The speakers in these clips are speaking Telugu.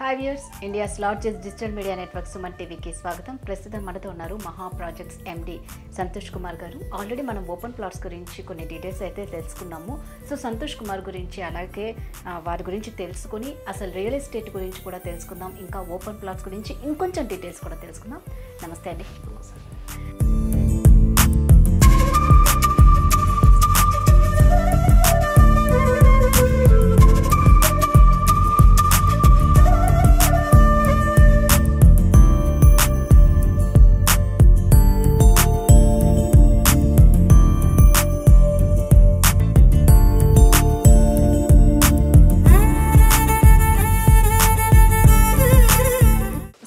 Hi viewers, India's largest digital media network Suman టీవీకి స్వాగతం. ప్రస్తుతం మనతో ఉన్నారు మహా ప్రాజెక్ట్స్ ఎండి సంతోష్ కుమార్ గారు. ఆల్రెడీ మనం ఓపెన్ ప్లాట్స్ గురించి కొన్ని డీటెయిల్స్ అయితే తెలుసుకున్నాము. సో సంతోష్ కుమార్ గురించి అలాగే వారి గురించి తెలుసుకుని అసలు రియల్ ఎస్టేట్ గురించి కూడా తెలుసుకుందాం. ఇంకా ఓపెన్ ప్లాట్స్ గురించి ఇంకొంచెం డీటెయిల్స్ కూడా తెలుసుకుందాం. నమస్తే అండి.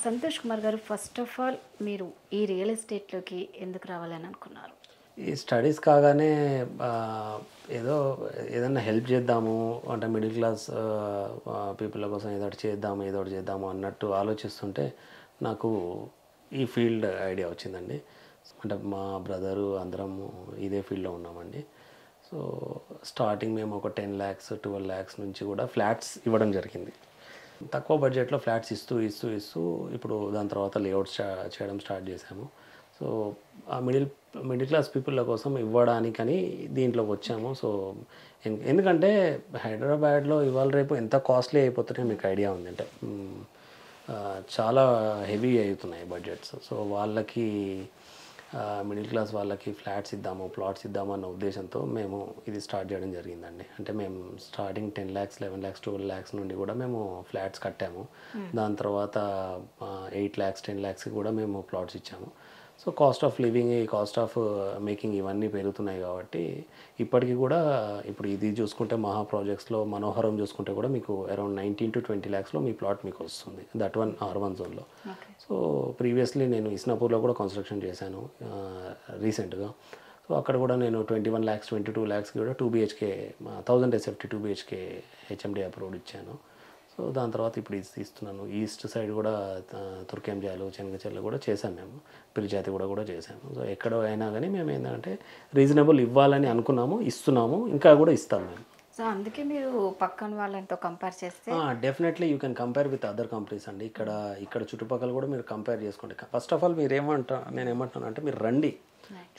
సంతోష్ కుమార్ గారు, ఫస్ట్ ఆఫ్ ఆల్ మీరు ఈ రియల్ ఎస్టేట్లోకి ఎందుకు రావాలని అనుకున్నారు? ఈ స్టడీస్ కాగానే ఏదన్నా హెల్ప్ చేద్దాము అంటే మిడిల్ క్లాస్ పీపుల్ కోసం ఏదో ఒకటి చేద్దాము అన్నట్టు ఆలోచిస్తుంటే నాకు ఈ ఫీల్డ్ ఐడియా వచ్చిందండి. అంటే మా బ్రదరు అందరం ఇదే ఫీల్డ్లో ఉన్నామండి. సో స్టార్టింగ్ మేము ఒక 10 lakhs 12 lakhs నుంచి కూడా ఫ్లాట్స్ ఇవ్వడం జరిగింది. తక్కువ బడ్జెట్లో ఫ్లాట్స్ ఇస్తూ ఇప్పుడు దాని తర్వాత లేఅవుట్స్ చేయడం స్టార్ట్ చేసాము. సో ఆ మిడిల్ క్లాస్ పీపుల్ల కోసం ఇవ్వడానికని దీంట్లోకి వచ్చాము. సో ఎందుకంటే హైదరాబాద్లో ఇవాళ రేపు ఎంత కాస్ట్లీ అయిపోతున్నాయో మీకు ఐడియా ఉంది. అంటే చాలా హెవీ అవుతున్నాయి బడ్జెట్స్. సో వాళ్ళకి మిడిల్ క్లాస్ వాళ్ళకి ప్లాట్స్ ఇద్దాము అన్న ఉద్దేశంతో మేము ఇది స్టార్ట్ చేయడం జరిగిందండి. అంటే మేము స్టార్టింగ్ 10 lakhs 11 lakhs 12 lakhs నుండి కూడా మేము ఫ్లాట్స్ కట్టాము. దాని తర్వాత 8 lakhs 10 lakhs కూడా మేము ప్లాట్స్ ఇచ్చాము. So cost of living, cost of making ఇవన్నీ పెరుగుతున్నాయి కాబట్టి ఇప్పటికీ కూడా ఇప్పుడు ఇది చూసుకుంటే మహా ప్రాజెక్ట్స్లో మనోహరం చూసుకుంటే కూడా మీకు అరౌండ్ 19 to 20 lakhsలో మీ ప్లాట్ మీకు వస్తుంది. దట్ వన్ R1 జోన్లో. సో ప్రీవియస్లీ నేను ఇస్నాపూర్లో కూడా కన్స్ట్రక్షన్ చేశాను రీసెంట్గా. సో అక్కడ కూడా నేను 21 lakhs 22 lakhs కూడా 2 BHK 1000 SFT 2 BHK HMD approved ఇచ్చాను. సో దాని తర్వాత ఇప్పుడు ఇది తీస్తున్నాను. ఈస్ట్ సైడ్ కూడా తుర్కెంజాలు చెంగచెర్ల కూడా చేసాము, మేము పిలిచాతి కూడా చేసాము. సో ఎక్కడ అయినా కానీ మేము ఏంటంటే రీజనబుల్ ఇవ్వాలని అనుకున్నాము, ఇస్తున్నాము, ఇంకా కూడా ఇస్తాము మేము. సో అందుకే మీరు పక్కన వాళ్ళతో కంపేర్ చేస్తే definitely you can compare with other companies అండి. ఇక్కడ చుట్టుపక్కల కూడా మీరు కంపేర్ చేసుకోండి. ఫస్ట్ ఆఫ్ ఆల్ నేను ఏమంటున్నాను అంటే మీరు రండి,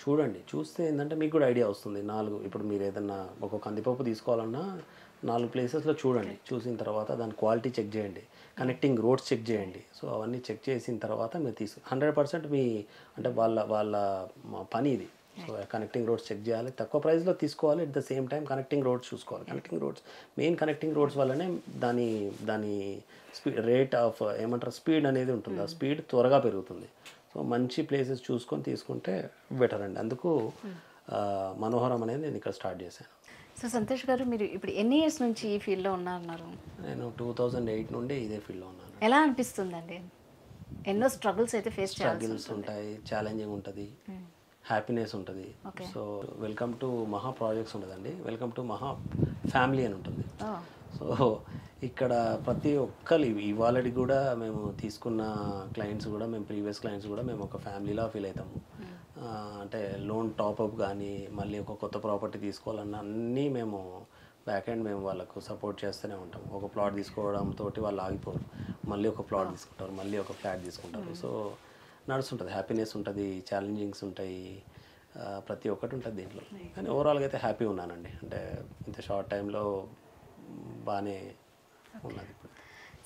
చూడండి. చూస్తే ఏంటంటే మీకు కూడా ఐడియా వస్తుంది. ఇప్పుడు మీరు ఏదన్నా ఒక కందిపప్పు తీసుకోవాలన్నా 4 ప్లేసెస్లో చూడండి. చూసిన తర్వాత దాని క్వాలిటీ చెక్ చేయండి, కనెక్టింగ్ రోడ్స్ చెక్ చేయండి. సో అవన్నీ చెక్ చేసిన తర్వాత మీరు 100% మీ అంటే వాళ్ళ పని ఇది. సో కనెక్టింగ్ రోడ్స్ చెక్ చేయాలి, తక్కువ ప్రైస్లో తీసుకోవాలి, at the same time connecting roads చూసుకోవాలి. కనెక్టింగ్ రోడ్స్ వల్లనే దాని రేట్ ఆఫ్ స్పీడ్ అనేది ఉంటుంది. ఆ స్పీడ్ త్వరగా పెరుగుతుంది. సో మంచి ప్లేసెస్ చూసుకొని తీసుకుంటే బెటర్ అండి. అందుకు మనోహరం అనేది నేను ఇక్కడ స్టార్ట్ చేశాను. సో సంతోష్ గారు, మీరు ఇప్పుడు ఎన్ని ఇయర్స్ నుంచి ఈ ఫీల్డ్లో ఉన్నారు? నేను 2008 నుండి ఇదే ఫీల్డ్లో ఉన్నాను. ఎలా అనిపిస్తుందండి? ఎన్నో స్ట్రగుల్స్ అయితే ఫేస్ స్ట్రగుల్స్ ఉంటాయి, ఛాలెంజింగ్ ఉంటుంది, హ్యాపీనెస్ ఉంటుంది. సో వెల్కమ్ టు మహా ప్రాజెక్ట్స్ ఉండదండి, వెల్కమ్ టు మహా ఫ్యామిలీ అని ఉంటుంది. సో ఇక్కడ ప్రతి ఒక్కరు ఇవాళకి కూడా మేము తీసుకున్న క్లయింట్స్ కూడా మేము ప్రీవియస్ క్లయింట్స్ కూడా మేము ఒక ఫ్యామిలీలా ఫీల్ అవుతాము. అంటే లోన్ టాప్అప్ కానీ మళ్ళీ ఒక కొత్త ప్రాపర్టీ తీసుకోవాలన్న అన్నీ మేము బ్యాక్ ఎండ్ మేము వాళ్ళకు సపోర్ట్ చేస్తూనే ఉంటాం. ఒక ప్లాట్ తీసుకోవడంతో వాళ్ళు ఆగిపోరు, మళ్ళీ ఒక ప్లాట్ తీసుకుంటారు, మళ్ళీ ఒక ఫ్లాట్ తీసుకుంటారు. సో నడుస్తుంటుంది, హ్యాపీనెస్ ఉంటుంది, ఛాలెంజింగ్స్ ఉంటాయి, ప్రతి ఒక్కటి ఉంటుంది దీంట్లో. కానీ ఓవరాల్గా అయితే హ్యాపీ ఉన్నానండి. అంటే ఇంత షార్ట్ టైంలో బాగానే ఉన్నది ఇప్పుడు.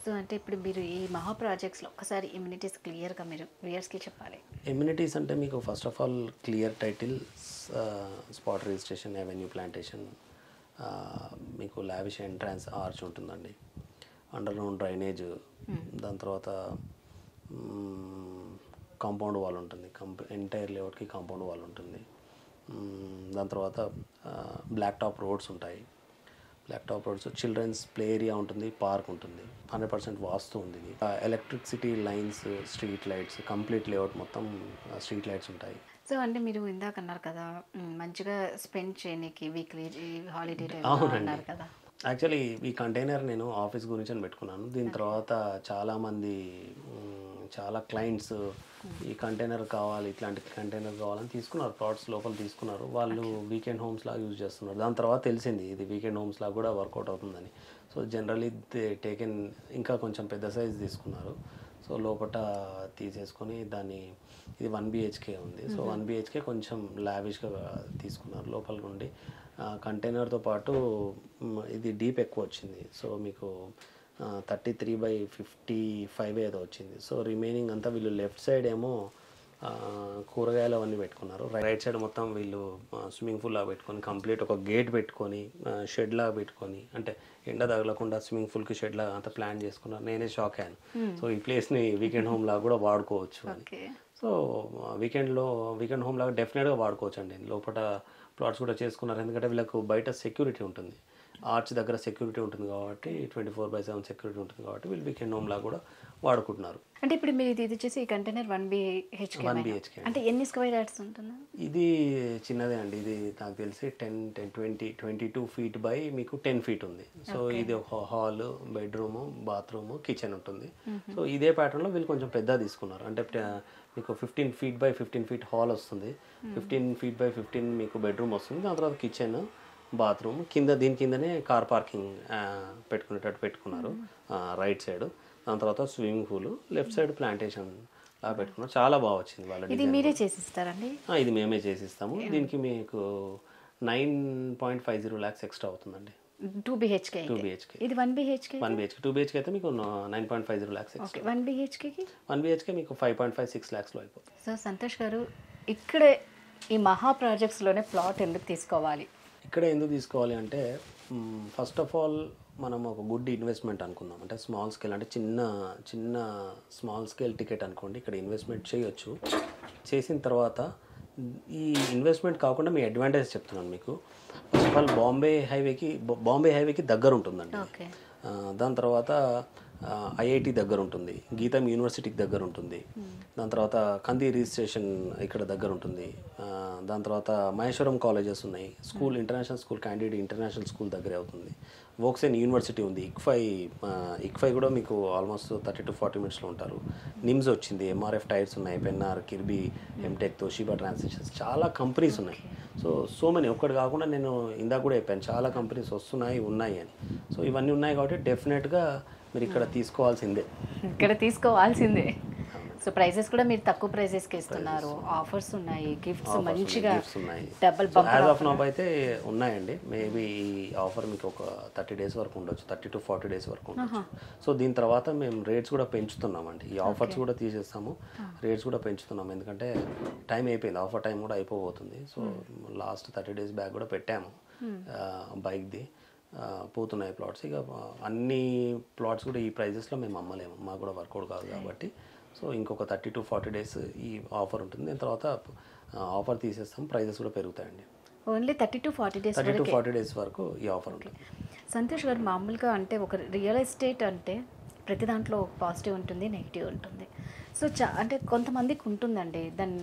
సో అంటే ఇప్పుడు మీరు ఈ మహా ప్రాజెక్ట్స్లో ఒకసారి ఇమ్యూనిటీస్ క్లియర్గా మీరు వ్యూయర్స్కి చెప్పాలి. ఇమ్యూనిటీస్ అంటే మీకు first of all clear title, spot registration, avenue plantation, మీకు లావిష్ ఎంట్రన్స్ ఆర్చ్ ఉంటుందండి, అండర్గ్రౌండ్ డ్రైనేజ్, దాని తర్వాత కాంపౌండ్ వాల్ ఉంటుంది, ఎంటైర్ లేఅవుట్కి కాంపౌండ్ వాల్ ఉంటుంది. దాని తర్వాత బ్లాక్ టాప్ రోడ్స్ ఉంటాయి, చిల్డ్రన్స్ ప్లే ఏరియా ఉంటుంది, పార్క్ ఉంటుంది, 100% వాస్తు ఉంది. Electricity lines, street lights, complete layout మొత్తం స్ట్రీట్ లైట్స్ ఉంటాయి. సో అంటే మీరు ఇందాక అన్నారు కదా మంచిగా స్పెండ్ చేయడానికి వీక్లీ హాలిడే అన్నారు కదా. యాక్చువల్లీ ఈ కంటైనర్ నేను ఆఫీస్ గురించి అని పెట్టుకున్నాను. దీని తర్వాత చాలా క్లయింట్స్ ఈ కంటైనర్ కావాలి, ఇట్లాంటి కంటైనర్ కావాలని తీసుకున్నారు, ప్లాట్స్ లోపల తీసుకున్నారు. వాళ్ళు వీకెండ్ హోమ్స్ లాగా యూజ్ చేస్తున్నారు. దాని తర్వాత తెలిసింది ఇది వీకెండ్ హోమ్స్ లాగా కూడా వర్కౌట్ అవుతుందని. సో జనరలీ దే టేకెన్ ఇంకా కొంచెం పెద్ద సైజ్ తీసుకున్నారు. సో లోపల తీసేసుకొని దాన్ని, ఇది 1 BHK ఉంది. సో 1 BHK కొంచెం లావిష్గా తీసుకున్నారు లోపల నుండి. కంటైనర్తో పాటు ఇది డీప్ ఎక్కువ వచ్చింది. సో మీకు 33/55 ఏదో వచ్చింది. సో రిమైనింగ్ అంతా వీళ్ళు లెఫ్ట్ సైడ్ ఏమో కూరగాయలు అవన్నీ పెట్టుకున్నారు. రైట్ సైడ్ మొత్తం వీళ్ళు స్విమ్మింగ్ పూల్ లాగా పెట్టుకొని, కంప్లీట్ ఒక గేట్ పెట్టుకొని, షెడ్ లాగా పెట్టుకొని, అంటే ఎండ తగలకుండా స్విమ్మింగ్ పూల్కి షెడ్ లాగా అంతా ప్లాన్ చేసుకున్నారు. నేనే షాక్ అయ్యాను. సో ఈ ప్లేస్ని వీకెండ్ హోమ్ లాగా కూడా వాడుకోవచ్చు అని. సో వీకెండ్ హోమ్ లాగా డెఫినెట్గా వాడుకోవచ్చు అండి. లోపల ప్లాట్స్ కూడా చేసుకున్నారు, ఎందుకంటే వీళ్ళకు బయట సెక్యూరిటీ ఉంటుంది, ఆర్చ్ దగ్గర సెక్యూరిటీ ఉంటుంది కాబట్టి, 24/7 సెక్యూరిటీ ఉంటుంది కాబట్టి వీళ్ళు వీకెండ్ హోమ్ లాగా కూడా వాడుకుంటున్నారు. అంటే ఇప్పుడు మీరు ఇది వచ్చేసి ఈ కంటైనర్ 1 BHK అంటే ఎన్ని స్క్వేర్ యార్డ్స్ ఉంటుంది? ఇది చిన్నదే అండి. ఇది నాకు తెలిసి 22 ఫీట్ బై మీకు 10 ఫీట్ ఉంది. సో ఇది ఒక హాల్, బెడ్రూమ్, బాత్రూమ్, కిచెన్ ఉంటుంది. సో ఇదే ప్యాటర్న్లో వీళ్ళు కొంచెం పెద్ద తీసుకున్నారు. అంటే మీకు 15 ఫీట్ బై 15 ఫీట్ హాల్ వస్తుంది, 15 ఫీట్ బై 15 మీకు బెడ్రూమ్ వస్తుంది. దాని తర్వాత కిచెన్, బాత్రూమ్, కింద దీని కిందనే కార్ పార్కింగ్ పెట్టుకునేటట్టు పెట్టుకున్నారు రైట్ సైడ్. దాని తర్వాత swimming pool, left side plantation లా పెట్టుకున్నారు. చాలా బాగా వచ్చింది వాళ్ళ. ఇది మీరే చేసిస్తారండి? ఇది మేమే చేసిస్తాము. దీనికి మీకు 9.50 lakhs ఎక్స్ట్రా అవుతుందండి. 2 BHK. ఇది 1 BHK. 2 BHK అయితే మీకు 9.50 lakhs ఎక్స్ట్రా. 1 BHK మీకు 5.56 lakhsలో అయిపోతుంది. సో సంతోష్ గారు, ఇక్కడే ఈ మహా ప్రాజెక్ట్స్లోనే ప్లాట్ ఎందుకు తీసుకోవాలి? ఇక్కడ ఎందుకు తీసుకోవాలి అంటే, ఫస్ట్ ఆఫ్ ఆల్ మనం ఒక గుడ్ ఇన్వెస్ట్మెంట్ అనుకుందాం. అంటే స్మాల్ స్కేల్, అంటే చిన్న స్మాల్ స్కేల్ టికెట్ అనుకోండి. ఇక్కడ ఇన్వెస్ట్మెంట్ చేయొచ్చు. చేసిన తర్వాత ఈ ఇన్వెస్ట్మెంట్ కాకుండా మీ అడ్వాంటేజ్ చెప్తున్నాను మీకు. ఫస్ట్ ఆఫ్ ఆల్ బాంబే హైవేకి దగ్గర ఉంటుందండి. దాని తర్వాత ఐఐటి దగ్గర ఉంటుంది, గీతం యూనివర్సిటీకి దగ్గర ఉంటుంది. దాని తర్వాత కంది రిజిస్ట్రేషన్ ఇక్కడ దగ్గర ఉంటుంది. దాని తర్వాత మహేశ్వరం కాలేజెస్ ఉన్నాయి. School, international school, candidate international school దగ్గరే అవుతుంది. వోక్సెన్ యూనివర్సిటీ ఉంది. ఇక్ఫై కూడా మీకు ఆల్మోస్ట్ 30 to 40 minutesలో ఉంటారు. నిమ్స్ వచ్చింది, MRF టైర్స్ ఉన్నాయి, పెన్నార్, కిర్బీ, ఎంటెక్, తోషిబా ట్రాన్సిషన్స్, చాలా కంపెనీస్ ఉన్నాయి. సో మెనీ, ఒక్కటి కాకుండా నేను ఇందాక కూడా చెప్పాను చాలా కంపెనీస్ ఉన్నాయి అని. సో ఇవన్నీ ఉన్నాయి కాబట్టి డెఫినెట్గా మీరు ఇక్కడ తీసుకోవాల్సిందే. సో ప్రైజెస్ కూడా మీరు తక్కువ ప్రైజెస్కి ఇస్తున్నారు, ఆఫర్స్ ఉన్నాయి, గిఫ్ట్స్ మంచిగా డబుల్ బంపర్ ఆఫ్ నౌ అయితే ఉన్నాయండి. మేబీ ఈ ఆఫర్ మీకు ఒక 30 days వరకు ఉండొచ్చు, 30 to 40 days వరకు ఉండొచ్చు. సో దీని తర్వాత మేము రేట్స్ కూడా పెంచుతున్నామండి. ఈ ఆఫర్స్ కూడా తీసేస్తాము, రేట్స్ కూడా పెంచుతున్నాము. ఎందుకంటే టైం అయిపోయింది, ఆఫర్ టైం కూడా అయిపోబోతుంది. సో లాస్ట్ 30 days బ్యాక్ కూడా పెట్టాము బైక్ది. పోతున్నాయి ప్లాట్స్. ఇక అన్ని ప్లాట్స్ కూడా ఈ ప్రైజెస్లో మేము అమ్మలేము, మాకు కూడా వర్కౌట్ కాదు కాబట్టి. సో ఇంకొక 30 to 40 days ఈ ఆఫర్ ఉంటుంది. దాని తర్వాత ఆఫర్ తీసేస్తాం, ప్రైజెస్ కూడా పెరుగుతాయండి. ఓన్లీ 30 to 40 days వరకు ఈ ఆఫర్ ఉంటుంది. సంతోష్ గారు, మామూలుగా అంటే ఒక రియల్ ఎస్టేట్ అంటే ప్రతి దాంట్లో పాజిటివ్ ఉంటుంది, నెగిటివ్ ఉంటుంది. సో అంటే కొంతమందికి ఉంటుందండి, దాన్ని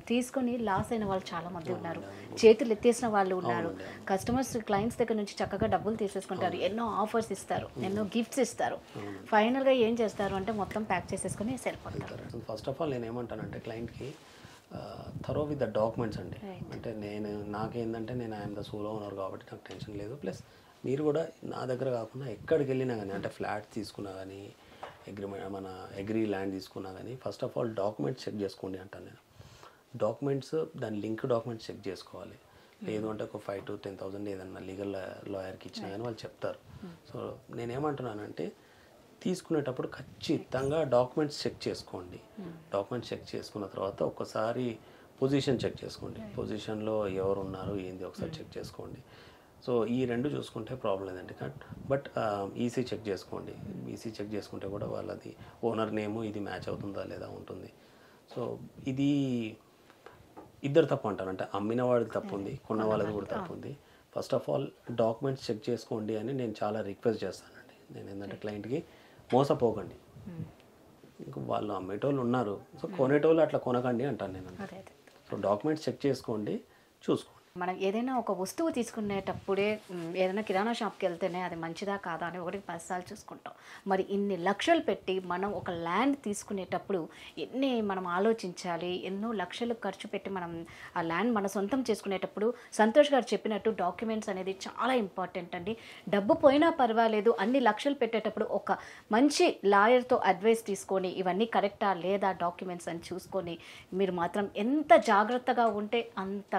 తీసుకొని లాస్ అయిన వాళ్ళు చాలామంది ఉన్నారు, చేతులు ఎత్తేసిన వాళ్ళు ఉన్నారు. కస్టమర్స్, క్లయింట్స్ దగ్గర నుంచి చక్కగా డబ్బులు తీసేసుకుంటారు, ఎన్నో ఆఫర్స్ ఇస్తారు, ఎన్నో గిఫ్ట్స్ ఇస్తారు. ఫైనల్గా ఏం చేస్తారు అంటే మొత్తం ప్యాక్ చేసేసుకొని వెళ్ళిపోతారు. ఫస్ట్ ఆఫ్ ఆల్ నేను ఏమంటానంటే క్లయింట్కి థరో విత్ ద డాక్యుమెంట్స్ అండి. అంటే నాకేంటంటే నేను ఐఎమ్ ద సోలో ఓనర్ కాబట్టి నాకు టెన్షన్ లేదు. ప్లస్ మీరు కూడా నా దగ్గర కాకుండా ఎక్కడికి వెళ్ళినా కానీ, అంటే ఫ్లాట్ తీసుకున్నా కానీ, మన అగ్రీ ల్యాండ్ తీసుకున్నా కానీ, first of all documents check చేసుకోండి అంటాను నేను. డాక్యుమెంట్స్, దాని లింక్ డాక్యుమెంట్స్ చెక్ చేసుకోవాలి. లేదు అంటే ఒక 5 to 10,000 ఏదన్నా లీగల్ లాయర్కి ఇచ్చినా కానీ వాళ్ళు చెప్తారు. సో నేనేమంటున్నానంటే తీసుకునేటప్పుడు ఖచ్చితంగా డాక్యుమెంట్స్ చెక్ చేసుకోండి. డాక్యుమెంట్స్ చెక్ చేసుకున్న తర్వాత ఒకసారి పొజిషన్ చెక్ చేసుకోండి. పొజిషన్లో ఎవరు ఉన్నారు ఏంది ఒకసారి చెక్ చేసుకోండి. సో ఈ రెండు చూసుకుంటే ప్రాబ్లం లేదండి. బట్ ఈసీ చెక్ చేసుకోండి. ఈసీ చెక్ చేసుకుంటే కూడా వాళ్ళది ఓనర్ నేము ఇది మ్యాచ్ అవుతుందా లేదా ఉంటుంది. సో ఇది ఇద్దరు తప్పు అంటారు, అంటే అమ్మిన వాడికి తప్పు ఉంది, కొన్న వాళ్ళది కూడా తప్పు ఉంది. First of all documents check చేసుకోండి అని నేను చాలా రిక్వెస్ట్ చేస్తానండి. నేను ఏంటంటే క్లయింట్కి మోసపోకండి. ఇంకా వాళ్ళు అమ్మేటోళ్ళు ఉన్నారు, సో కొనేటోళ్ళు అట్లా కొనకండి అంటాను నేను. సో డాక్యుమెంట్స్ చెక్ చేసుకోండి, చూసుకోండి. మనం ఏదైనా ఒక వస్తువు తీసుకునేటప్పుడే ఏదైనా కిరాణా షాప్కి వెళ్తేనే అది మంచిదా కాదా అని 1-10 సార్లు చూసుకుంటాం. మరి ఇన్ని లక్షలు పెట్టి మనం ఒక ల్యాండ్ తీసుకునేటప్పుడు ఎన్ని మనం ఆలోచించాలి, ఎన్నో లక్షలు ఖర్చు పెట్టి మనం ఆ ల్యాండ్ మన సొంతం చేసుకునేటప్పుడు సంతోష్ గారు చెప్పినట్టు డాక్యుమెంట్స్ అనేది చాలా ఇంపార్టెంట్ అండి. డబ్బు పోయినా పర్వాలేదు, అన్ని లక్షలు పెట్టేటప్పుడు ఒక మంచి లాయర్తో అడ్వైస్ తీసుకొని ఇవన్నీ కరెక్టా లేదా డాక్యుమెంట్స్ అని చూసుకొని మీరు మాత్రం ఎంత జాగ్రత్తగా ఉంటే అంత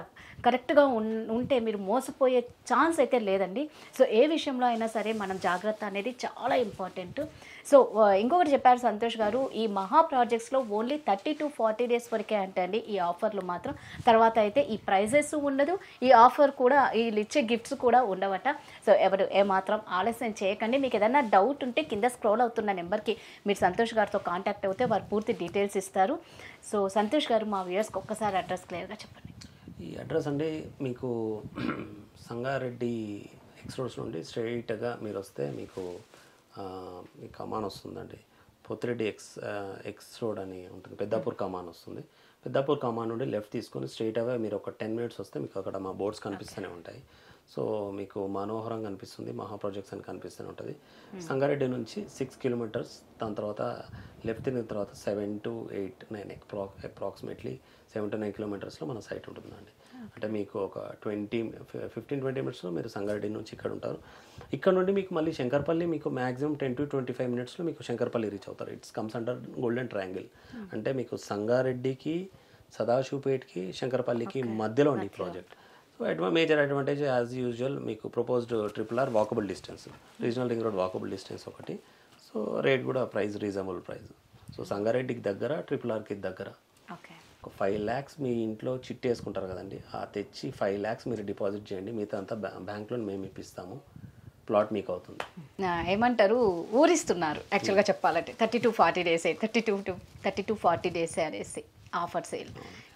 కరెక్ట్గా ఉంటే మీరు మోసపోయే ఛాన్స్ అయితే లేదండి. సో ఏ విషయంలో అయినా సరే మనం జాగ్రత్త అనేది చాలా ఇంపార్టెంట్. సో ఇంకొకటి చెప్పారు సంతోష్ గారు, ఈ మహా ప్రాజెక్ట్స్లో ఓన్లీ 30 to 40 days వరకే అంటే అండి ఈ ఆఫర్లు మాత్రం. తర్వాత అయితే ఈ ప్రైజెస్ ఉండదు, ఈ ఆఫర్ కూడా వీళ్ళు ఇచ్చే గిఫ్ట్స్ కూడా ఉండవట. సో ఎవరు ఏమాత్రం ఆలస్యం చేయకండి. మీకు ఏదైనా డౌట్ ఉంటే కింద స్క్రోల్ అవుతున్న నెంబర్కి మీరు సంతోష్ గారితో కాంటాక్ట్ అవుతే వారు పూర్తి డీటెయిల్స్ ఇస్తారు. సో సంతోష్ గారు మా వ్యూయర్స్కి ఒక్కసారి అడ్రస్ క్లియర్గా చెప్పండి. ఈ అడ్రస్ అండి మీకు సంగారెడ్డి ఎక్స్ రోడ్స్ నుండి స్ట్రైట్గా మీరు వస్తే మీకు మీ కమాన్ వస్తుందండి. పోతిరెడ్డి ఎక్స్ రోడ్ అని ఉంటుంది, పెద్దాపూర్ కమాన్ వస్తుంది. పెద్దాపూర్ కమాన్ నుండి లెఫ్ట్ తీసుకొని స్ట్రైట్ అవే మీరు ఒక 10 minutes వస్తే మీకు అక్కడ మా బోర్డ్స్ కనిపిస్తూనే ఉంటాయి. సో మీకు మనోహరం కనిపిస్తుంది, మహా ప్రాజెక్ట్స్ అని కనిపిస్తూనే ఉంటుంది. సంగారెడ్డి నుంచి 6 kilometers, దాని తర్వాత లెఫ్ట్ తిరిగిన తర్వాత 7 to 8, 9 అప్రాక్సిమేట్లీ 7 to 9 kilometersలో మన సైట్ ఉంటుందండి. అంటే మీకు ఒక 15-20 minutesలో మీరు సంగారెడ్డి నుంచి ఇక్కడ ఉంటారు. ఇక్కడ నుండి మీకు మళ్ళీ శంకర్పల్లి మీకు మ్యాక్సిమం 10 to 25 minutesలో మీకు శంకర్పల్లి రీచ్ అవుతారు. It's comes under golden triangle. అంటే మీకు సంగారెడ్డికి, సదాశివపేట్కి, శంకర్పల్లికి మధ్యలో ఉంది project. So major advantage as usual మీకు proposed RRR walkable distance, regional ring road walkable distance ఒకటి. సో రేట్ కూడా రీజనబుల్ ప్రైస్. సో సంగారెడ్డికి దగ్గర, RRRకి దగ్గర. ఒక 5 lakhs మీ ఇంట్లో చిట్టి వేసుకుంటారు కదండి, ఆ తెచ్చి 5 lakhs మీరు డిపాజిట్ చేయండి, మిగతా అంతా బ్యాంక్లో మేము ఇప్పిస్తాము, ప్లాట్ మీకు అవుతుంది. ఏమంటారు, ఊరిస్తున్నారు యాక్చువల్గా చెప్పాలంటే 30 to 40 days, 30 to 40 days అనేసి ఆఫర్ సేల్.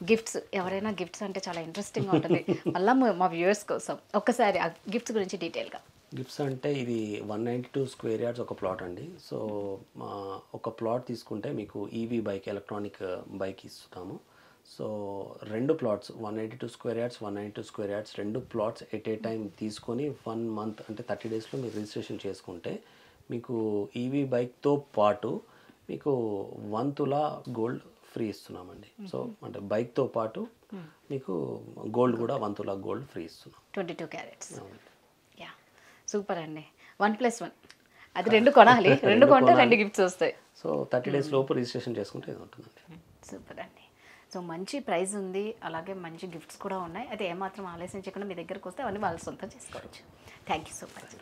గిఫ్ట్స్, ఎవరైనా గిఫ్ట్స్ అంటే చాలా ఇంట్రెస్టింగ్గా ఉంటుంది. మళ్ళీ మా వ్యూవర్స్ కోసం ఒక్కసారి ఆ గిఫ్ట్స్ గురించి డీటెయిల్గా. గిఫ్ట్స్ అంటే ఇది 192 square yards ఒక ప్లాట్ అండి. సో ఒక ప్లాట్ తీసుకుంటే మీకు ఈవీ బైక్, ఎలక్ట్రానిక్ బైక్ ఇస్తున్నాము. So 2 plots 182 square yards, 192 square yards, 2 plots at a time తీసుకొని 1 month అంటే 30 daysలో మీరు రిజిస్ట్రేషన్ చేసుకుంటే మీకు ఈవీ బైక్తో పాటు మీకు 1 తులా గోల్డ్ ఫ్రీ ఇస్తున్నామండి. సో అంటే బైక్తో పాటు మీకు గోల్డ్ కూడా 1 తులా గోల్డ్ ఫ్రీ ఇస్తున్నాం. 22 carats. యా, సూపర్ అండి. 1+1 అది 2 కొనాలి, 2 కొంటే 2 గిఫ్ట్స్ వస్తాయి. సో 30 days లోపు రిజిస్ట్రేషన్ చేసుకుంటే ఇది ఉంటుందండి. సూపర్ అండి. సో మంచి ప్రైస్ ఉంది, అలాగే మంచి గిఫ్ట్స్ కూడా ఉన్నాయి. అయితే ఏమాత్రం ఆలస్యం చేయకుండా మీ దగ్గరకు వస్తే అవన్నీ వాళ్ళు సొంతం చేసుకోవచ్చు. Thank you so much.